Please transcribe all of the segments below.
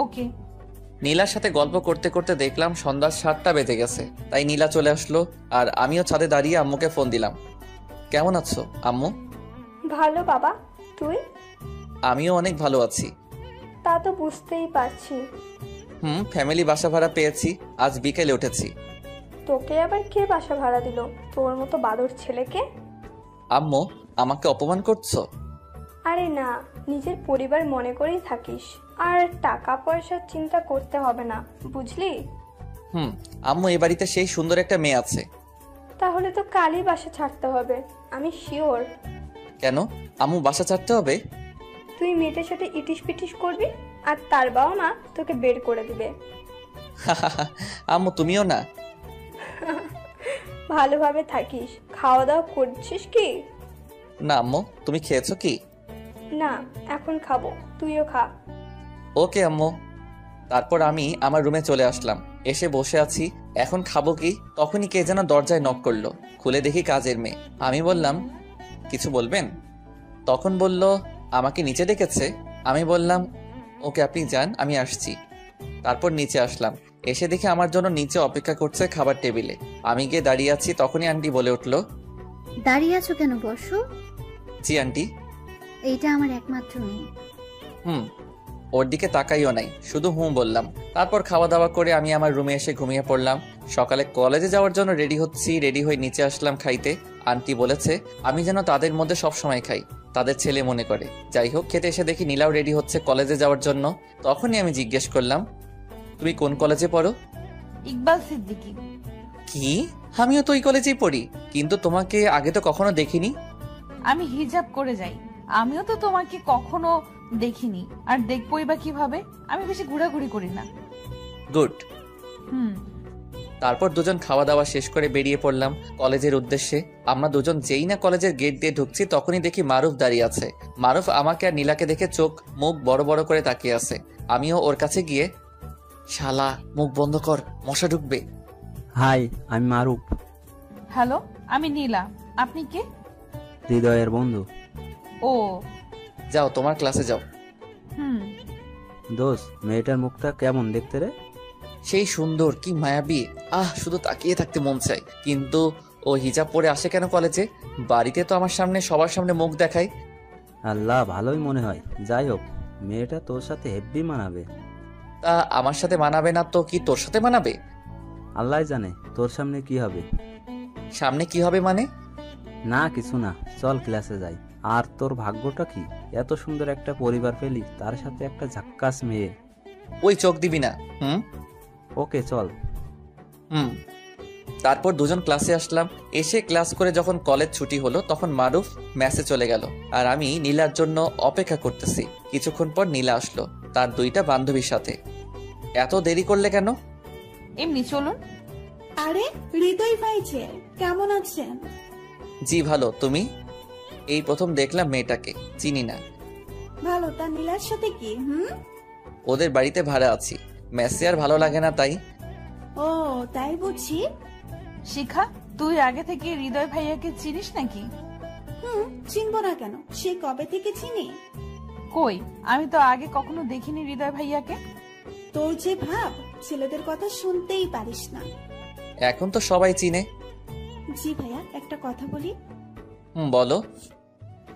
ওকে। নীলার সাথে গল্প করতে করতে দেখলাম সন্ধ্যা 7টা বেজে গেছে, তাই নীলা চলে আসলো আর আমিও ছাদে দাঁড়িয়ে আম্মুকে ফোন দিলাম। কেমন আছো আম্মু? ভালো বাবা, তুই? আমিও অনেক ভালো আছি। তা তো বুঝতেই পারছি। ফ্যামিলি বাসা ভাড়া পেয়েছি, আজ বিকেলে উঠেছি। তোকে আবার কে বাসা ভাড়া দিল, তোর মতো বাদর ছেলেকে? আম্মু, আমাকে অপমান করছো? আরে না, নিজের পরিবার মনে করেই থাকিস, আর টাকা পয়সার চিন্তা করতে হবে না, বুঝলি? আম্মু, এই বাড়িতে সেই সুন্দর একটা মেয়ে আছে। তাহলে তো কালই বাসা ছাড়তে হবে, আমি শিওর। কেন আম্মু, বাসা ছাড়তে হবে? তুই মেয়েটার সাথে ইটিস পিটিস করবি, আর তার বাবা মা তোকে বের করে দিবে। আম্মু, তুমিও না? ভালোভাবে থাকিস। খাওয়া দাওয়া করছিস কি? না আম্মু, তুমি খেয়েছো কি? না, এখন খাবো, তুইও খা। ওকে আম্মু। তারপর আমি আমার রুমে চলে আসলাম, এসে বসে আছি। এখন খাবো কি, তখনই কে যেন দরজায় নক করলো। খুলে দেখি কাজের মেয়ে। আমি বললাম, কিছু বলবেন? তখন বলল আমাকে নিচে ডেকেছে। আমি বললাম, ওকে আপনি যান, আমি আসছি। তারপর নিচে আসলাম, এসে দেখি আমার জন্য নিচে অপেক্ষা করছে খাবার টেবিলে। আমি গিয়ে দাঁড়িয়ে আছি, তখনই আন্টি বলে উঠলো, দাঁড়িয়ে আছো কেন, বসো। জি আন্টি। এইটা আমার একমাত্র মেয়ে। ওর দিকে তাকাইও নাই, শুধু বললাম। তারপর খাওয়া দাওয়া করে আমি আমার রুমে এসে ঘুমিয়ে পড়লাম। সকালে কলেজে যাওয়ার জন্য রেডি হচ্ছি, রেডি হয়ে নিচে আসলাম খাইতে। আন্টি বলেছে আমি যেন তাদের মধ্যে সব সময় খাই, তাদের ছেলে মনে করে। যাই হোক, খেতে এসে দেখি নীলাও রেডি হচ্ছে কলেজে যাওয়ার জন্য। তখনই আমি জিজ্ঞেস করলাম, তুমি কোন কলেজে পড়ো? ইকবাল সিদ্দিকী। কি? আমিও তো ওই কলেজেই পড়ি, কিন্তু তোমাকে আগে তো কখনো দেখিনি। আমি হিজাব করে যাই, আমিও তো তোমাকে কখনো দেখিনি, আর দেখবোই বা কিভাবে? আমি বেশি ঘোরাঘুরি করি না। গুড। তারপর দুজন খাওয়া দাওয়া শেষ করে বেরিয়ে পড়লাম কলেজের উদ্দেশ্যে। আমরা দুজন যেই না কলেজের গেট দিয়ে ঢুকছি, তখনই দেখি মারুফ দাঁড়িয়ে আছে। মারুফ আমাকে আর নীলাকে দেখে চোখ মুখ বড় বড় করে তাকিয়ে আছে। আমিও ওর কাছে গিয়ে, শালা মুখ বন্ধ কর, মশা ঢুকবে। হাই, আমি মারুফ। হ্যালো, আমি নীলা। আপনি কে? হৃদয়ের বন্ধু। ও, যাও তোমার ক্লাসে যাও। দোস্ত, মেয়েটার মুখটা কেমন দেখতে রে? সেই সুন্দর, কি মায়াবী, শুধু তাকিয়ে থাকতে মন চাই। কিন্তু ও হিজাব পরে আসে কেন কলেজে? বাড়িতে তো আমার সামনে সবার সামনে মুখ দেখায়। আল্লাহ, ভালোই মনে হয়। যাই হোক, মেয়েটা তোর সাথে হেব্বি মানাবে। তা আমার সাথে মানাবে না তো কি তোর সাথে মানাবে? আল্লাহ জানে তোর সামনে কি হবে। সামনে কি হবে মানে? না কিছু না, চল ক্লাসে যাই। আর তোর ভাগ্যটা কি, এত সুন্দর একটা পরিবার পেলি, তার সাথে একটা ঝাক্কাস মেয়ে। ওই চোখ দিবি না। ওকে চল। তারপর দুজন ক্লাসে আসলাম। এসে ক্লাস করে যখন কলেজ ছুটি হলো, তখন মারুফ ম্যাসে চলে গেল আর আমি নীলার জন্য অপেক্ষা করতেছি। কিছুক্ষণ পর নীলা আসলো তার দুইটা বান্ধবীর সাথে। এত দেরি করলে কেন? এমনি চলুন। আরে হৃদয় ভাই যে, কেমন আছেন? জি ভালো, তুমি? এই প্রথম দেখলাম মেয়েটাকে, চিনি না। ভালো। তা নীলার সাথে কি? ওদের বাড়িতে ভাড়া আছি, মেসে আর ভালো লাগে না তাই। ও তাই বুঝি। শিখা, তুই আগে থেকে হৃদয় ভাইয়াকে চিনিস নাকি? চিনবো না কেন, সে কবে থেকে চিনি। কই, আমি তো আগে কখনো দেখিনি হৃদয় ভাইয়াকে। তোর যে ভাব, ছেলেদের কথা শুনতেই পারিস না। এখন তো সবাই চিনে। জি ভাইয়া, একটা কথা বলি। বলো।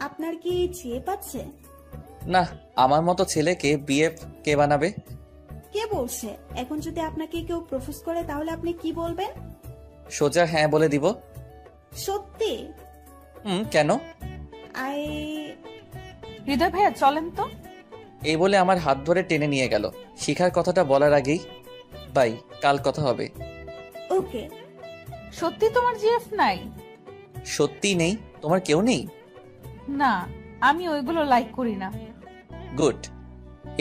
আপনার কি জিএফ আছে? না, আমার মতো ছেলেকে বিএফ কে বানাবে? কে বলছে? এখন যদি আপনাকে কেউ প্রপোজ করে তাহলে আপনি কি বলবেন? সোজা হ্যাঁ বলে দিব। সত্যি? কেন? হৃদয় ভাইয়া চলেন তো। এই বলে আমার হাত ধরে টেনে নিয়ে গেল। শিখার কথাটা বলার আগেই, বাই, কাল কথা হবে। ওকে। সত্যি তোমার জিএফ নাই? সত্যি নেই? তোমার কেউ নেই? না, আমি ওইগুলো লাইক করি না। গুড।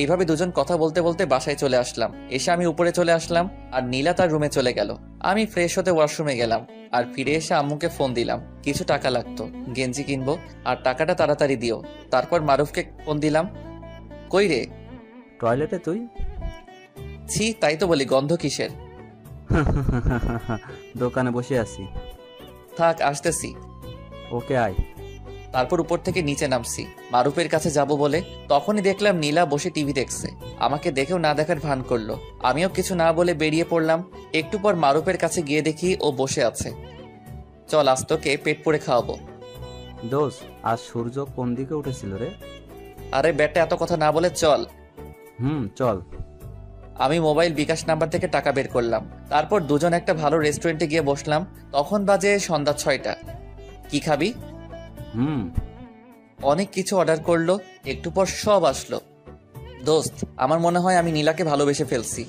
এইভাবে দুজন কথা বলতে বলতে বাসায় চলে আসলাম। এসে আমি উপরে চলে আসলাম আর নীলা তার রুমে চলে গেল। আমি ফ্রেশ হতে ওয়াশরুমে গেলাম আর ফিরে এসে আম্মুকে ফোন দিলাম। কিছু টাকা লাগতো, গেঞ্জি কিনবো, আর টাকাটা তাড়াতাড়ি দিও। তারপর মারুফকে ফোন দিলাম। কই রে? টয়লেটে। তুই? ছি, তাই তো বলি, গন্ধ কিসের? দোকানে বসে আছি। থাক, আসতেছি। ওকে আয়। তারপর উপর থেকে নিচে নামছি মারুফের কাছে যাব বলে। তখনই দেখলাম নীলা বসে টিভি দেখছে আমাকে দেখেও না দেখার ভান করলো। আমিও কিছু না বলে বেরিয়ে পড়লাম। একটু পর মারুফের কাছে গিয়ে দেখি ও বসে আছে। চল আজ তোকে পেট পুড়ে খাওয়াবো। দোষ, আজ সূর্য কোন দিকে উঠেছিল রে? আরে বেটা, এত কথা না বলে চল। চল। আমি মোবাইল বিকাশ নাম্বার থেকে টাকা বের করলাম। তারপর দুজন একটা ভালো রেস্টুরেন্টে গিয়ে বসলাম। তখন বাজে সন্ধ্যা 6টা। কি খাবি? অনেক কিছু অর্ডার করলো। একটু পর সব আসলো। দোস্ত, আমার মনে হয় আমি নীলাকে ভালোবেসে ফেলছি।